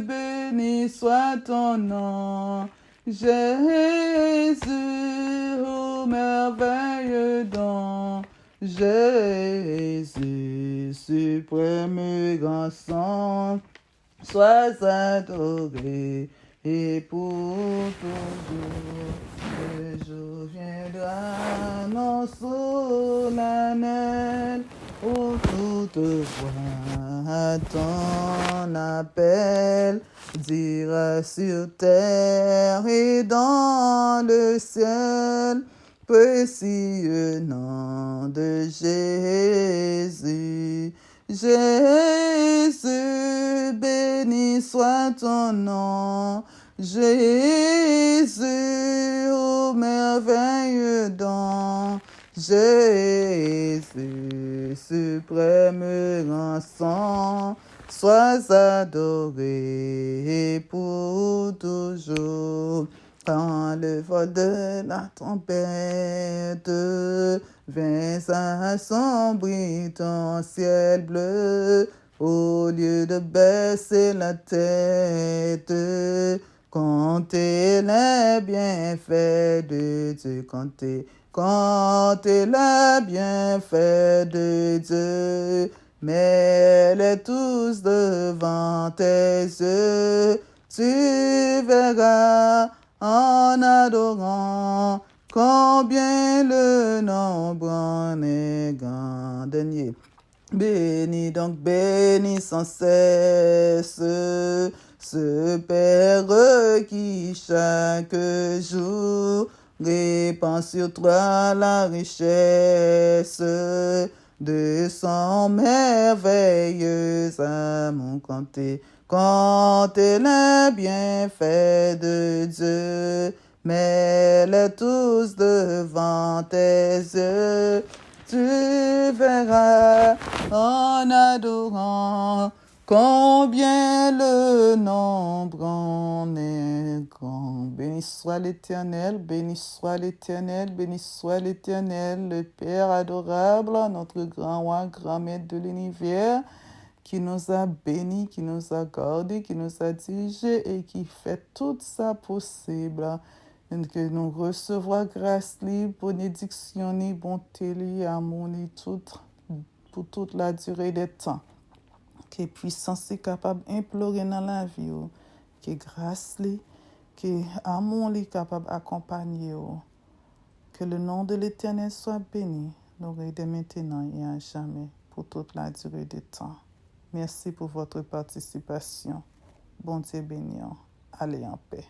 béni soit ton nom. Jésus, merveille dans Jésus, suprême grand sang, sois adoré et pour toujours. Le jour viendra, non solennel, où toute voix ton appel dira sur terre et dans le ciel, précieux nom de Jésus. Jésus, béni soit ton nom. Jésus, ô merveilleux don. Jésus, suprême rançon, sois adoré pour toujours. Quand le vol de la tempête vint assombrir ton ciel bleu, au lieu de baisser la tête, comptez les bienfaits de Dieu, comptez les bienfaits de Dieu, mets-les tous devant tes yeux, tu verras en adorant combien le nombre en est grand. Dernier. Bénis donc, bénis sans cesse ce Père qui chaque jour répand sur toi la richesse de son merveilleux amour. Comptez les bienfaits de Dieu, mets-les tous devant tes yeux. Tu verras en adorant combien le nombre en est grand. Béni soit l'Éternel, béni soit l'Éternel, béni soit l'Éternel, le Père adorable, notre grand roi, grand maître de l'univers, qui nous a bénis, qui nous a gardés, qui nous a dirigés et qui fait tout ça possible. Que nous recevoir grâce libre, bénédiction, bonté, amour, pour toute la durée des temps. Que puissance est capable d'implorer dans la vie, que grâce, que amour est capable d'accompagner. Que le nom de l'Éternel soit béni, dès maintenant et à jamais, pour toute la durée des temps. Merci pour votre participation. Bon Dieu béni. Allez en paix.